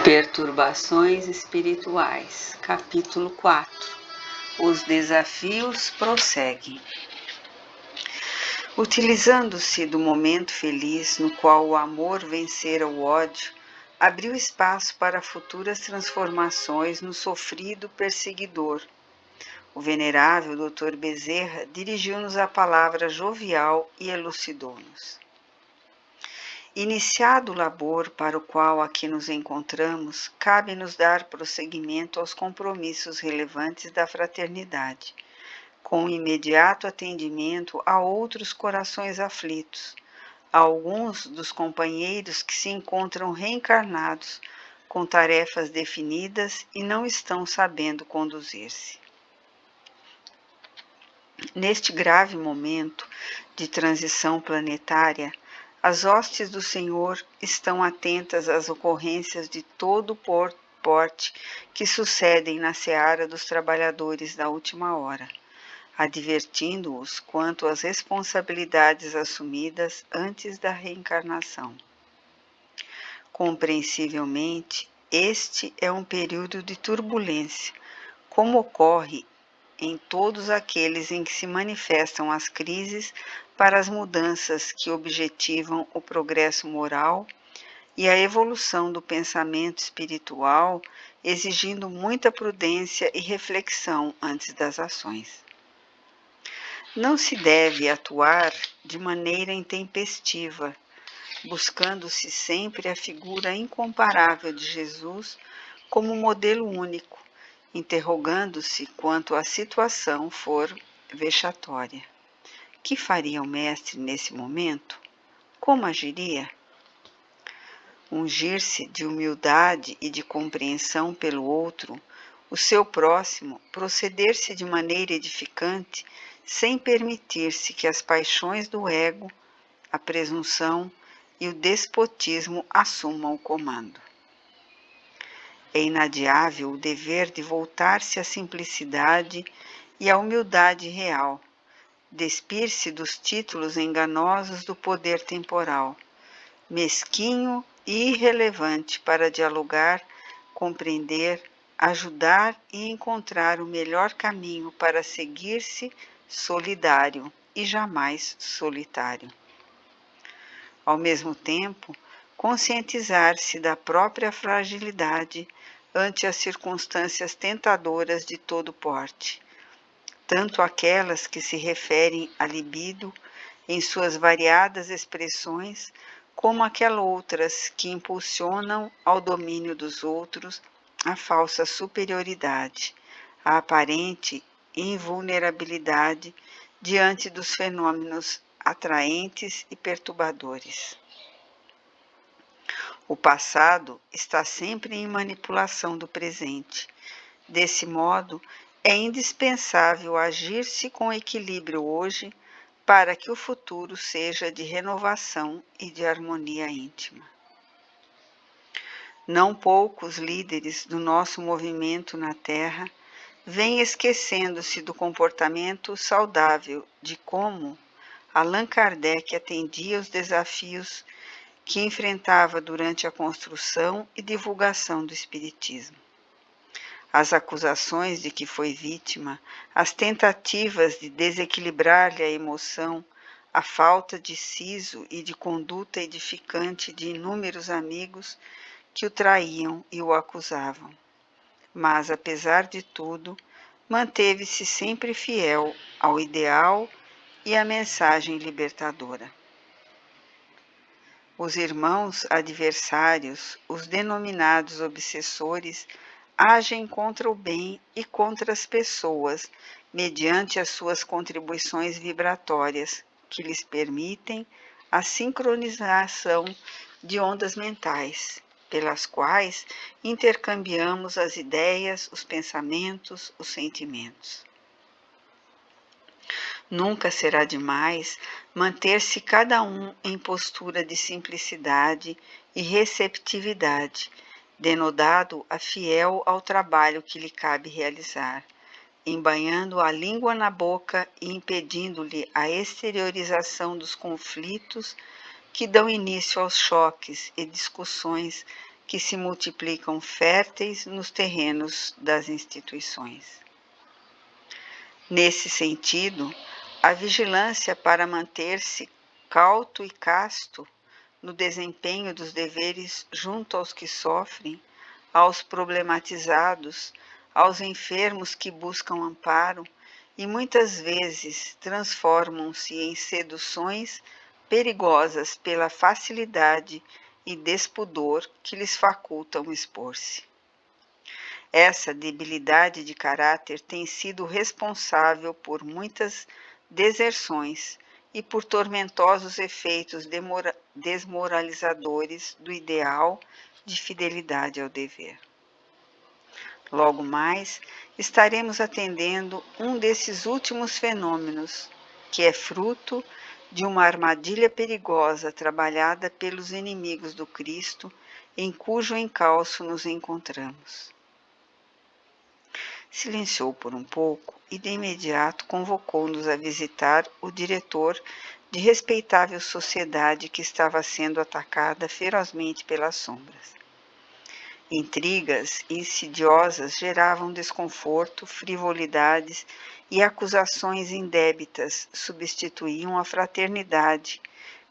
Perturbações espirituais, capítulo 4. Os desafios prosseguem. Utilizando-se do momento feliz no qual o amor vencera o ódio, abriu espaço para futuras transformações no sofrido perseguidor. O venerável Dr. Bezerra dirigiu-nos a palavra jovial e elucidou-nos. Iniciado o labor para o qual aqui nos encontramos, cabe-nos dar prosseguimento aos compromissos relevantes da fraternidade, com imediato atendimento a outros corações aflitos, a alguns dos companheiros que se encontram reencarnados, com tarefas definidas e não estão sabendo conduzir-se. Neste grave momento de transição planetária, as hostes do Senhor estão atentas às ocorrências de todo porte que sucedem na seara dos trabalhadores da última hora, advertindo-os quanto às responsabilidades assumidas antes da reencarnação. Compreensivelmente, este é um período de turbulência, como ocorre em todos aqueles em que se manifestam as crises para as mudanças que objetivam o progresso moral e a evolução do pensamento espiritual, exigindo muita prudência e reflexão antes das ações. Não se deve atuar de maneira intempestiva, buscando-se sempre a figura incomparável de Jesus como modelo único, interrogando-se quanto a situação for vexatória. Que faria o mestre nesse momento? Como agiria? Ungir-se de humildade e de compreensão pelo outro, o seu próximo, proceder-se de maneira edificante, sem permitir-se que as paixões do ego, a presunção e o despotismo assumam o comando. É inadiável o dever de voltar-se à simplicidade e à humildade real, despir-se dos títulos enganosos do poder temporal, mesquinho e irrelevante para dialogar, compreender, ajudar e encontrar o melhor caminho para seguir-se solidário e jamais solitário. Ao mesmo tempo, conscientizar-se da própria fragilidade ante as circunstâncias tentadoras de todo porte, tanto aquelas que se referem à libido em suas variadas expressões, como aquelas outras que impulsionam ao domínio dos outros a falsa superioridade, a aparente invulnerabilidade diante dos fenômenos atraentes e perturbadores. O passado está sempre em manipulação do presente. Desse modo, é indispensável agir-se com equilíbrio hoje para que o futuro seja de renovação e de harmonia íntima. Não poucos líderes do nosso movimento na Terra vêm esquecendo-se do comportamento saudável de como Allan Kardec atendia os desafios que enfrentava durante a construção e divulgação do Espiritismo. As acusações de que foi vítima, as tentativas de desequilibrar-lhe a emoção, a falta de siso e de conduta edificante de inúmeros amigos que o traíam e o acusavam. Mas, apesar de tudo, manteve-se sempre fiel ao ideal e à mensagem libertadora. Os irmãos adversários, os denominados obsessores, agem contra o bem e contra as pessoas, mediante as suas contribuições vibratórias, que lhes permitem a sincronização de ondas mentais, pelas quais intercambiamos as ideias, os pensamentos, os sentimentos. Nunca será demais manter-se cada um em postura de simplicidade e receptividade, denodado a fiel ao trabalho que lhe cabe realizar, embanhando a língua na boca e impedindo-lhe a exteriorização dos conflitos que dão início aos choques e discussões que se multiplicam férteis nos terrenos das instituições. Nesse sentido, a vigilância para manter-se cauto e casto no desempenho dos deveres junto aos que sofrem, aos problematizados, aos enfermos que buscam amparo e muitas vezes transformam-se em seduções perigosas pela facilidade e despudor que lhes facultam expor-se. Essa debilidade de caráter tem sido responsável por muitas deserções e por tormentosos efeitos desmoralizadores do ideal de fidelidade ao dever. Logo mais, estaremos atendendo um desses últimos fenômenos, que é fruto de uma armadilha perigosa trabalhada pelos inimigos do Cristo, em cujo encalço nos encontramos. Silenciou por um pouco e de imediato convocou-nos a visitar o diretor de respeitável sociedade que estava sendo atacada ferozmente pelas sombras. Intrigas insidiosas geravam desconforto, frivolidades e acusações indébitas substituíam a fraternidade.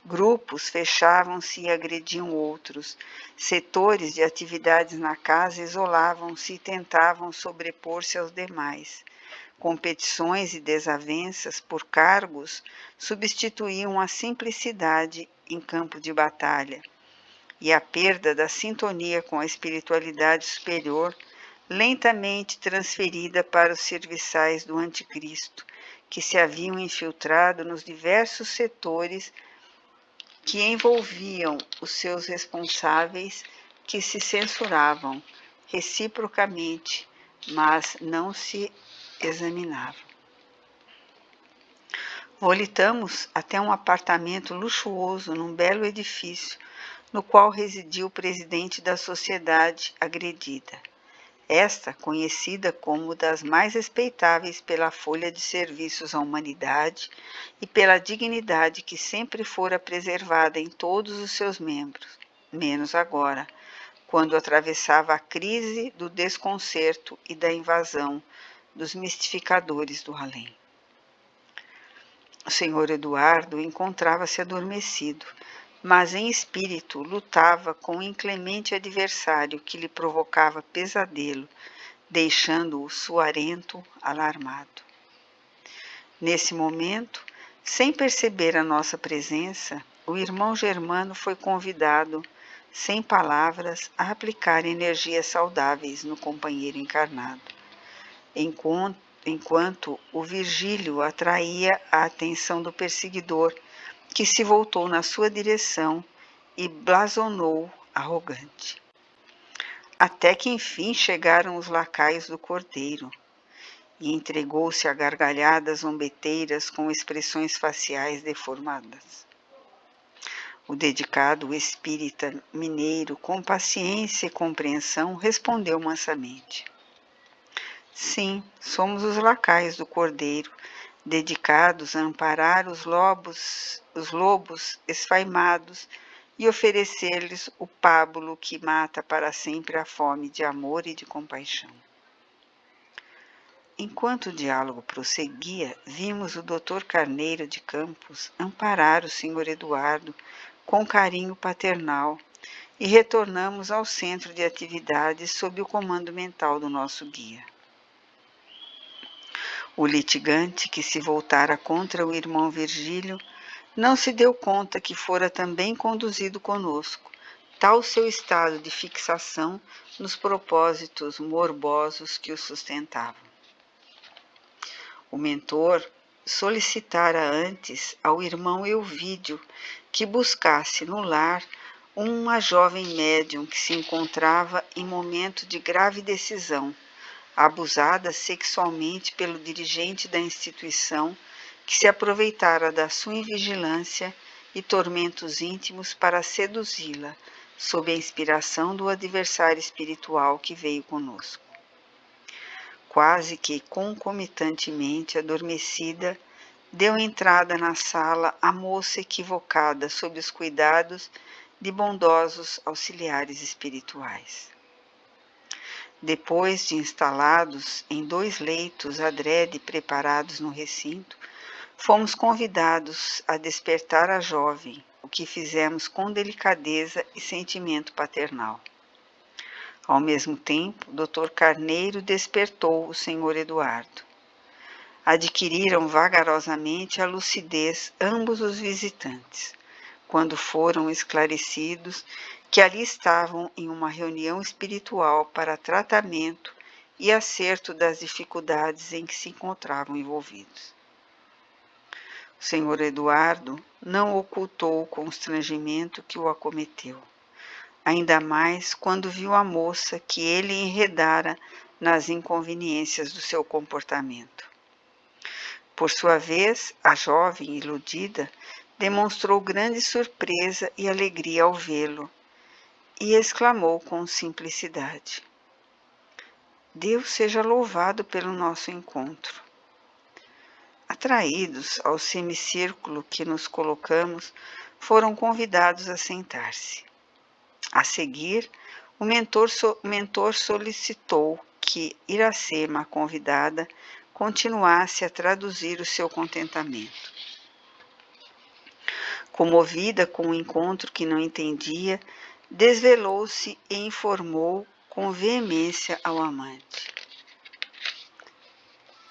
Grupos fechavam-se e agrediam outros. Setores de atividades na casa isolavam-se e tentavam sobrepor-se aos demais. Competições e desavenças por cargos substituíam a simplicidade em campo de batalha. E a perda da sintonia com a espiritualidade superior, lentamente transferida para os serviçais do Anticristo, que se haviam infiltrado nos diversos setores que envolviam os seus responsáveis, que se censuravam reciprocamente, mas não se examinavam. Volitamos até um apartamento luxuoso num belo edifício, no qual residia o presidente da sociedade agredida. Esta, conhecida como das mais respeitáveis pela folha de serviços à humanidade e pela dignidade que sempre fora preservada em todos os seus membros, menos agora, quando atravessava a crise do desconcerto e da invasão dos mistificadores do além. O senhor Eduardo encontrava-se adormecido, mas em espírito lutava com o inclemente adversário que lhe provocava pesadelo, deixando-o suarento, alarmado. Nesse momento, sem perceber a nossa presença, o irmão Germano foi convidado, sem palavras, a aplicar energias saudáveis no companheiro encarnado, enquanto o Virgílio atraía a atenção do perseguidor, que se voltou na sua direção e blasonou arrogante. Até que enfim chegaram os lacaios do Cordeiro, e entregou-se a gargalhadas zombeteiras com expressões faciais deformadas. O dedicado espírita mineiro, com paciência e compreensão, respondeu mansamente: sim, somos os lacaios do Cordeiro, dedicados a amparar os lobos esfaimados e oferecer-lhes o pábulo que mata para sempre a fome de amor e de compaixão. Enquanto o diálogo prosseguia, vimos o Dr. Carneiro de Campos amparar o Sr. Eduardo com carinho paternal e retornamos ao centro de atividades sob o comando mental do nosso guia. O litigante, que se voltara contra o irmão Virgílio, não se deu conta que fora também conduzido conosco, tal seu estado de fixação nos propósitos morbosos que o sustentavam. O mentor solicitara antes ao irmão Elvídio que buscasse no lar uma jovem médium que se encontrava em momento de grave decisão, abusada sexualmente pelo dirigente da instituição, que se aproveitara da sua invigilância e tormentos íntimos para seduzi-la, sob a inspiração do adversário espiritual que veio conosco. Quase que concomitantemente adormecida, deu entrada na sala a moça equivocada sob os cuidados de bondosos auxiliares espirituais. Depois de instalados em 2 leitos adrede preparados no recinto, fomos convidados a despertar a jovem, o que fizemos com delicadeza e sentimento paternal. Ao mesmo tempo, Dr. Carneiro despertou o Sr. Eduardo. Adquiriram vagarosamente a lucidez ambos os visitantes, quando foram esclarecidos que ali estavam em uma reunião espiritual para tratamento e acerto das dificuldades em que se encontravam envolvidos. O Sr. Eduardo não ocultou o constrangimento que o acometeu, ainda mais quando viu a moça que ele enredara nas inconveniências do seu comportamento. Por sua vez, a jovem iludida demonstrou grande surpresa e alegria ao vê-lo e exclamou com simplicidade: Deus seja louvado pelo nosso encontro. Atraídos ao semicírculo que nos colocamos, foram convidados a sentar-se. A seguir, o mentor solicitou que Iracema, a convidada, continuasse a traduzir o seu contentamento. Comovida com o encontro que não entendia, desvelou-se e informou com veemência ao amante.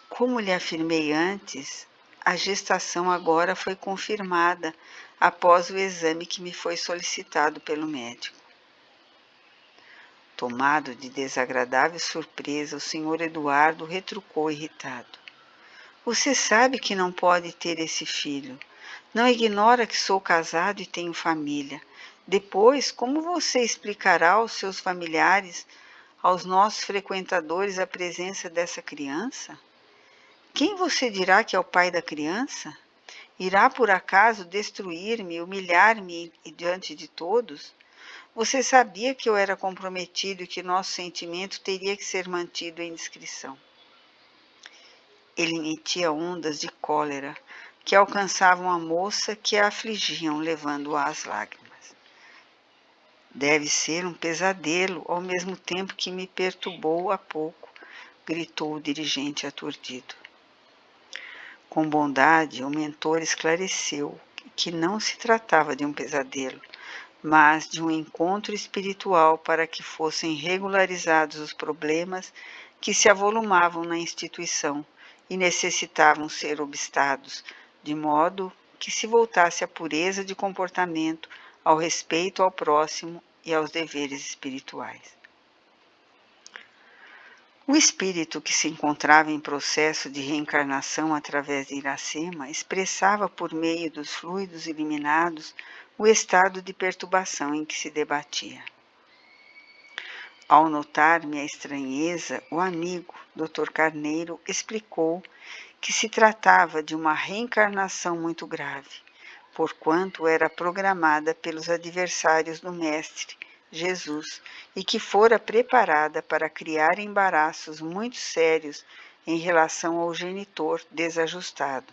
Como lhe afirmei antes, a gestação agora foi confirmada após o exame que me foi solicitado pelo médico. Tomado de desagradável surpresa, o Sr. Eduardo retrucou irritado. Você sabe que não pode ter esse filho. Não ignora que sou casado e tenho família. Depois, como você explicará aos seus familiares, aos nossos frequentadores, a presença dessa criança? Quem você dirá que é o pai da criança? Irá por acaso destruir-me, humilhar-me diante de todos? Você sabia que eu era comprometido e que nosso sentimento teria que ser mantido em discrição. Ele emitia ondas de cólera que alcançavam a moça que a afligiam, levando-a às lágrimas. Deve ser um pesadelo, ao mesmo tempo que me perturbou há pouco, gritou o dirigente aturdido. Com bondade, o mentor esclareceu que não se tratava de um pesadelo, mas de um encontro espiritual para que fossem regularizados os problemas que se avolumavam na instituição e necessitavam ser obstados, de modo que se voltasse à pureza de comportamento, ao respeito ao próximo e aos deveres espirituais. O espírito que se encontrava em processo de reencarnação através de Iracema expressava por meio dos fluidos eliminados o estado de perturbação em que se debatia. Ao notar minha estranheza, o amigo, Dr. Carneiro, explicou que se tratava de uma reencarnação muito grave, porquanto era programada pelos adversários do Mestre, Jesus, e que fora preparada para criar embaraços muito sérios em relação ao genitor desajustado,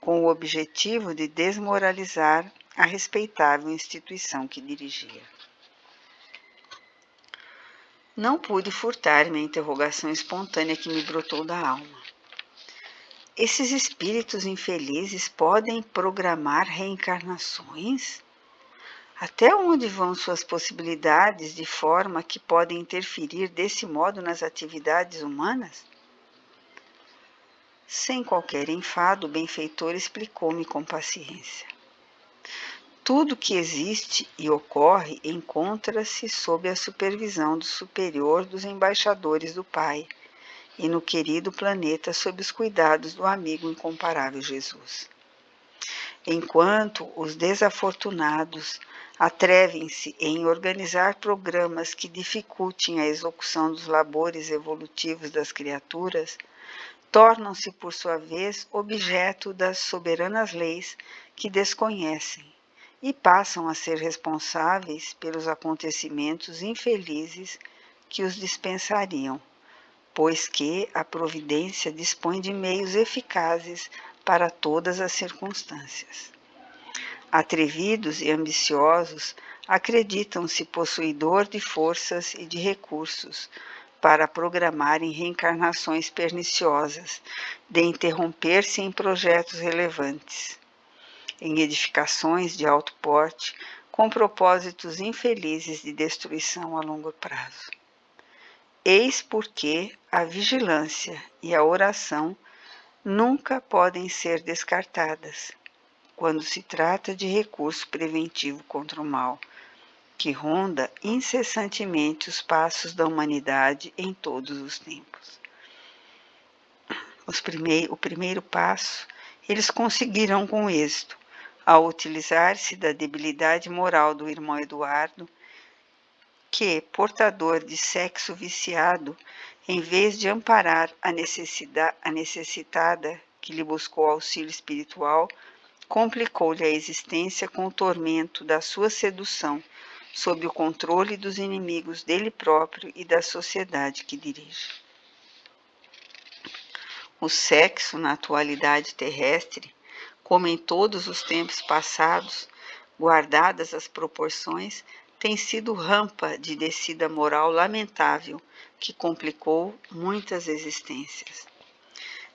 com o objetivo de desmoralizar a respeitável instituição que dirigia. Não pude furtar-me a interrogação espontânea que me brotou da alma. Esses espíritos infelizes podem programar reencarnações? Até onde vão suas possibilidades de forma que podem interferir desse modo nas atividades humanas? Sem qualquer enfado, o benfeitor explicou-me com paciência. Tudo que existe e ocorre encontra-se sob a supervisão do superior dos embaixadores do Pai e no querido planeta sob os cuidados do amigo incomparável Jesus. Enquanto os desafortunados atrevem-se em organizar programas que dificultem a execução dos labores evolutivos das criaturas, tornam-se, por sua vez, objeto das soberanas leis que desconhecem e passam a ser responsáveis pelos acontecimentos infelizes que os dispensariam, pois que a providência dispõe de meios eficazes para todas as circunstâncias. Atrevidos e ambiciosos, acreditam-se possuidor de forças e de recursos para programarem reencarnações perniciosas, de interromper-se em projetos relevantes, em edificações de alto porte, com propósitos infelizes de destruição a longo prazo. Eis porque a vigilância e a oração nunca podem ser descartadas quando se trata de recurso preventivo contra o mal, que ronda incessantemente os passos da humanidade em todos os tempos. O primeiro passo eles conseguiram com êxito, ao utilizar-se da debilidade moral do irmão Eduardo, que, portador de sexo viciado, em vez de amparar a necessitada que lhe buscou auxílio espiritual, complicou-lhe a existência com o tormento da sua sedução, sob o controle dos inimigos dele próprio e da sociedade que dirige. O sexo, na atualidade terrestre, como em todos os tempos passados, guardadas as proporções, tem sido rampa de descida moral lamentável que complicou muitas existências.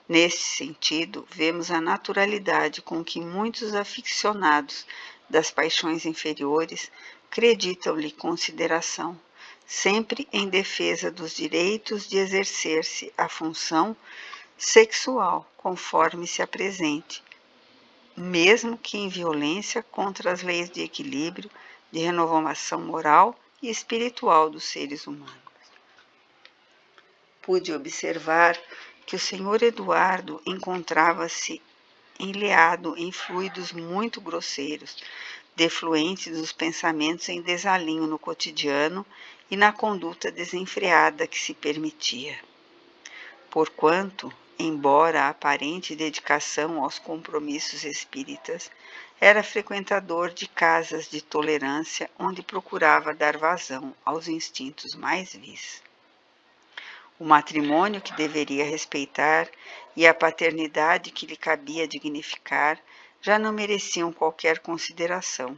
Nesse sentido, vemos a naturalidade com que muitos aficionados das paixões inferiores acreditam-lhe consideração, sempre em defesa dos direitos de exercer-se a função sexual conforme se apresente, mesmo que em violência contra as leis de equilíbrio, de renovação moral e espiritual dos seres humanos. Pude observar que o senhor Eduardo encontrava-se enleado em fluidos muito grosseiros, defluentes dos pensamentos em desalinho no cotidiano e na conduta desenfreada que se permitia. Porquanto, embora a aparente dedicação aos compromissos espíritas, era frequentador de casas de tolerância onde procurava dar vazão aos instintos mais vis. O matrimônio que deveria respeitar e a paternidade que lhe cabia dignificar já não mereciam qualquer consideração,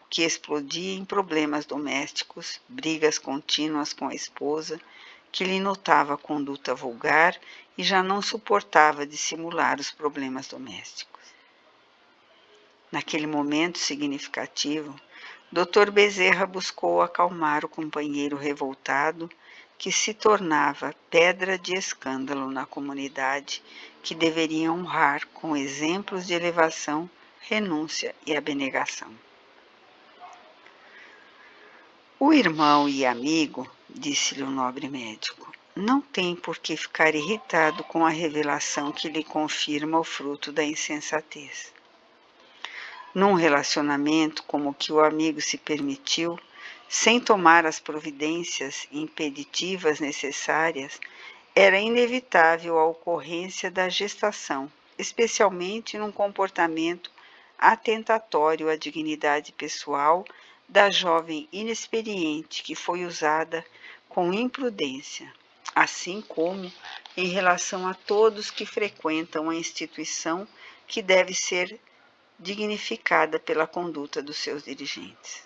o que explodia em problemas domésticos, brigas contínuas com a esposa, que lhe notava conduta vulgar e já não suportava dissimular os problemas domésticos. Naquele momento significativo, Dr. Bezerra buscou acalmar o companheiro revoltado, que se tornava pedra de escândalo na comunidade, que deveria honrar com exemplos de elevação, renúncia e abnegação. O irmão e amigo, disse-lhe o nobre médico, não tem por que ficar irritado com a revelação que lhe confirma o fruto da insensatez. Num relacionamento como o que o amigo se permitiu, sem tomar as providências impeditivas necessárias, era inevitável a ocorrência da gestação, especialmente num comportamento atentatório à dignidade pessoal da jovem inexperiente que foi usada com imprudência, assim como em relação a todos que frequentam a instituição que deve ser dignificada pela conduta dos seus dirigentes.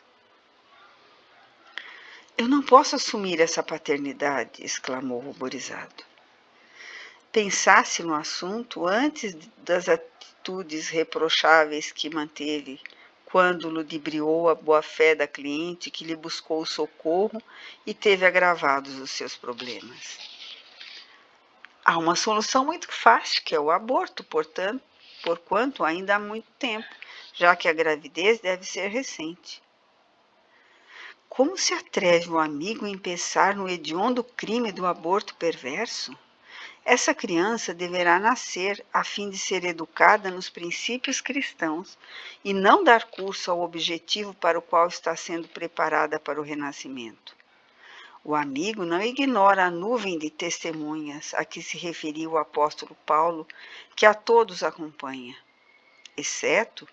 Eu não posso assumir essa paternidade, exclamou ruborizado. Pensasse no assunto antes das atitudes reprocháveis que manteve, quando ludibriou a boa-fé da cliente que lhe buscou socorro e teve agravados os seus problemas. Há uma solução muito fácil, que é o aborto, porquanto ainda há muito tempo, já que a gravidez deve ser recente. Como se atreve um amigo em pensar no hediondo crime do aborto perverso? Essa criança deverá nascer a fim de ser educada nos princípios cristãos e não dar curso ao objetivo para o qual está sendo preparada para o renascimento. O amigo não ignora a nuvem de testemunhas a que se referiu o apóstolo Paulo, que a todos acompanha, exceto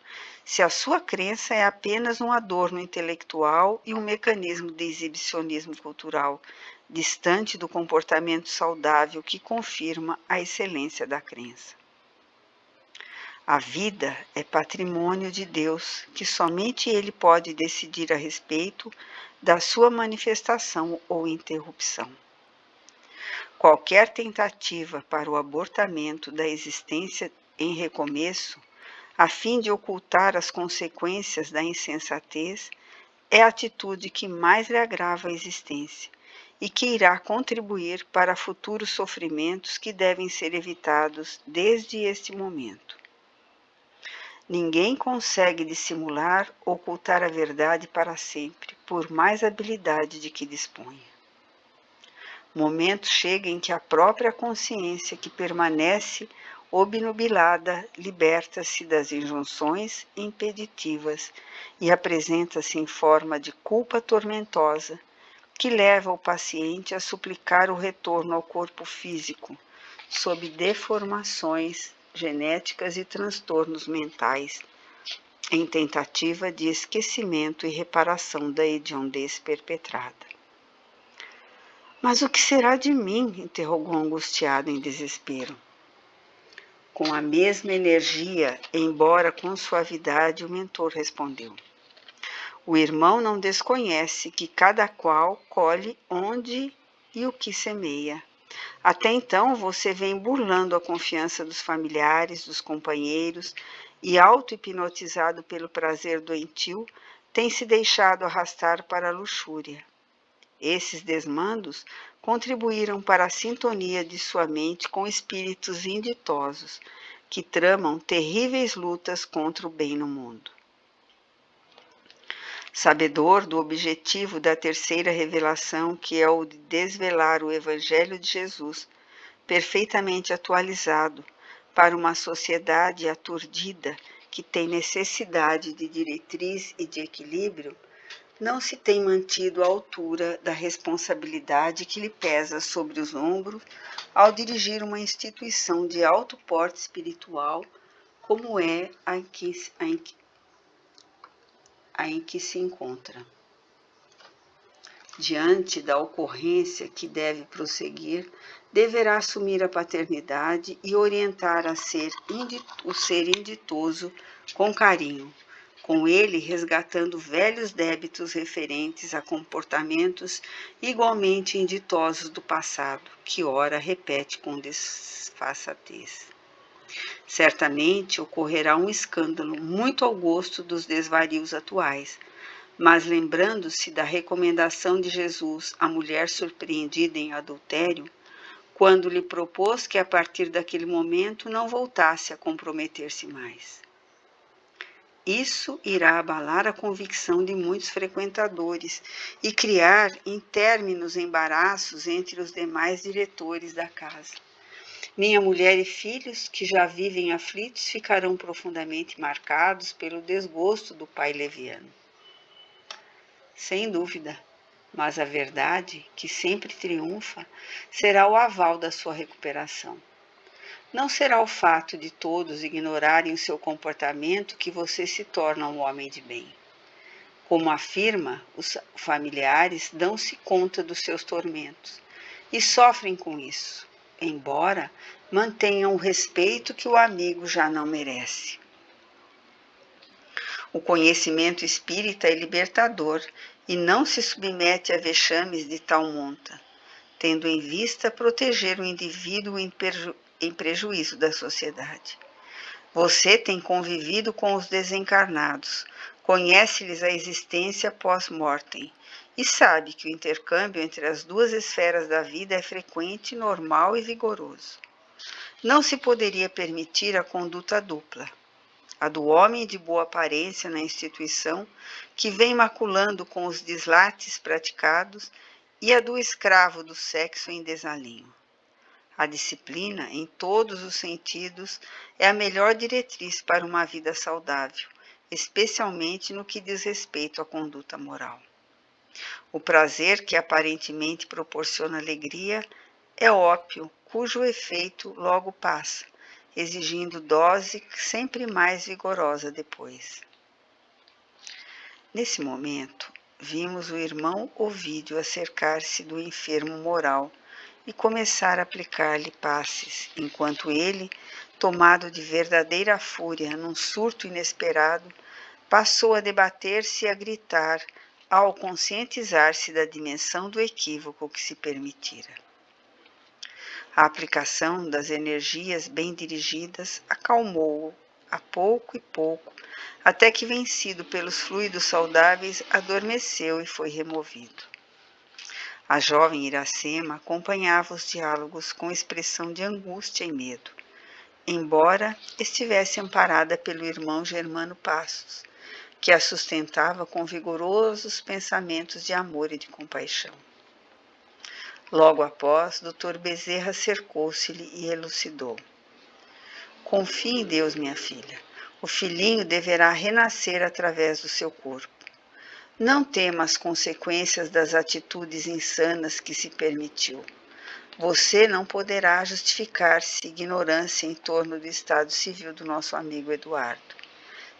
se a sua crença é apenas um adorno intelectual e um mecanismo de exibicionismo cultural, distante do comportamento saudável que confirma a excelência da crença. A vida é patrimônio de Deus, que somente Ele pode decidir a respeito da sua manifestação ou interrupção. Qualquer tentativa para o abortamento da existência em recomeço, a fim de ocultar as consequências da insensatez, é a atitude que mais lhe agrava a existência e que irá contribuir para futuros sofrimentos que devem ser evitados desde este momento. Ninguém consegue dissimular ou ocultar a verdade para sempre, por mais habilidade de que disponha. Momento chega em que a própria consciência que permanece obnubilada liberta-se das injunções impeditivas e apresenta-se em forma de culpa tormentosa que leva o paciente a suplicar o retorno ao corpo físico, sob deformações genéticas e transtornos mentais, em tentativa de esquecimento e reparação da hediondez perpetrada. Mas o que será de mim? Interrogou angustiado em desespero. Com a mesma energia, embora com suavidade, o mentor respondeu. O irmão não desconhece que cada qual colhe onde e o que semeia. Até então, você vem burlando a confiança dos familiares, dos companheiros, e auto-hipnotizado pelo prazer doentio, tem se deixado arrastar para a luxúria. Esses desmandos contribuíram para a sintonia de sua mente com espíritos inditosos, que tramam terríveis lutas contra o bem no mundo. Sabedor do objetivo da terceira revelação, que é o de desvelar o Evangelho de Jesus, perfeitamente atualizado, para uma sociedade aturdida que tem necessidade de diretriz e de equilíbrio, não se tem mantido à altura da responsabilidade que lhe pesa sobre os ombros ao dirigir uma instituição de alto porte espiritual, como é a em que se encontra. Diante da ocorrência que deve prosseguir, deverá assumir a paternidade e orientar o ser inditoso com carinho, com ele resgatando velhos débitos referentes a comportamentos igualmente inditosos do passado, que ora repete com desfaçatez. Certamente ocorrerá um escândalo muito ao gosto dos desvarios atuais, mas lembrando-se da recomendação de Jesus à mulher surpreendida em adultério, quando lhe propôs que a partir daquele momento não voltasse a comprometer-se mais. Isso irá abalar a convicção de muitos frequentadores e criar interminos embaraços entre os demais diretores da casa. Minha mulher e filhos, que já vivem aflitos, ficarão profundamente marcados pelo desgosto do pai leviano. Sem dúvida, mas a verdade, que sempre triunfa, será o aval da sua recuperação. Não será o fato de todos ignorarem o seu comportamento que você se torna um homem de bem. Como afirma, os familiares dão-se conta dos seus tormentos e sofrem com isso, embora mantenham o respeito que o amigo já não merece. O conhecimento espírita é libertador e não se submete a vexames de tal monta, tendo em vista proteger o indivíduo em prejuízo da sociedade. Você tem convivido com os desencarnados, conhece-lhes a existência pós-mortem e sabe que o intercâmbio entre as duas esferas da vida é frequente, normal e vigoroso. Não se poderia permitir a conduta dupla, a do homem de boa aparência na instituição, que vem maculando com os deslates praticados, e a do escravo do sexo em desalinho. A disciplina, em todos os sentidos, é a melhor diretriz para uma vida saudável, especialmente no que diz respeito à conduta moral. O prazer que aparentemente proporciona alegria é ópio, cujo efeito logo passa, exigindo dose sempre mais vigorosa depois. Nesse momento, vimos o irmão Ovídio acercar-se do enfermo moral e começar a aplicar-lhe passes, enquanto ele, tomado de verdadeira fúria, num surto inesperado, passou a debater-se e a gritar, ao conscientizar-se da dimensão do equívoco que se permitira. A aplicação das energias bem dirigidas acalmou-o a pouco e pouco, até que, vencido pelos fluidos saudáveis, adormeceu e foi removido. A jovem Iracema acompanhava os diálogos com expressão de angústia e medo, embora estivesse amparada pelo irmão Germano Passos, que a sustentava com vigorosos pensamentos de amor e de compaixão. Logo após, Dr. Bezerra cercou-se-lhe e elucidou. Confie em Deus, minha filha. O filhinho deverá renascer através do seu corpo. Não tema as consequências das atitudes insanas que se permitiu. Você não poderá justificar-se ignorância em torno do estado civil do nosso amigo Eduardo.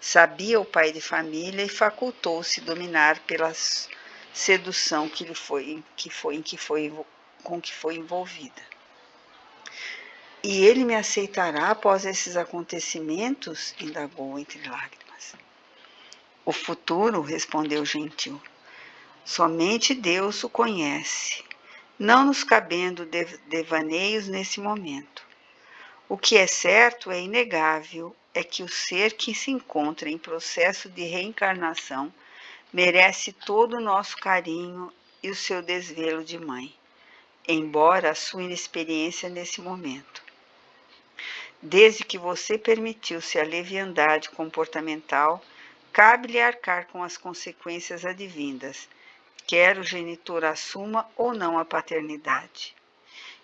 Sabia o pai de família e facultou-se dominar pela sedução com que foi envolvida. E ele me aceitará após esses acontecimentos? Indagou entre lágrimas. O futuro, respondeu Gentil, somente Deus o conhece, não nos cabendo devaneios nesse momento. O que é certo, é inegável, é que o ser que se encontra em processo de reencarnação merece todo o nosso carinho e o seu desvelo de mãe, embora a sua inexperiência nesse momento. Desde que você permitiu-se a leviandade comportamental, cabe-lhe arcar com as consequências advindas, quer o genitor assuma ou não a paternidade.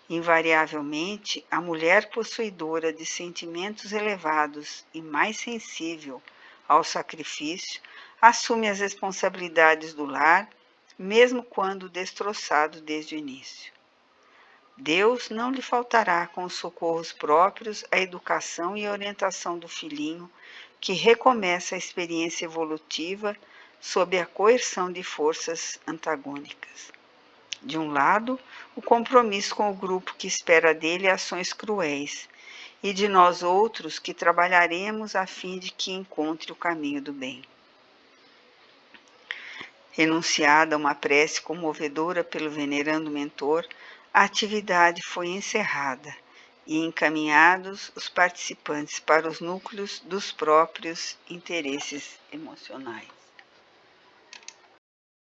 Invariavelmente, a mulher possuidora de sentimentos elevados e mais sensível ao sacrifício assume as responsabilidades do lar, mesmo quando destroçado desde o início. Deus não lhe faltará com os socorros próprios a educação e a orientação do filhinho que recomeça a experiência evolutiva sob a coerção de forças antagônicas. De um lado, o compromisso com o grupo que espera dele ações cruéis, e de nós outros que trabalharemos a fim de que encontre o caminho do bem. Renunciada a uma prece comovedora pelo venerando mentor, a atividade foi encerrada e encaminhados os participantes para os núcleos dos próprios interesses emocionais.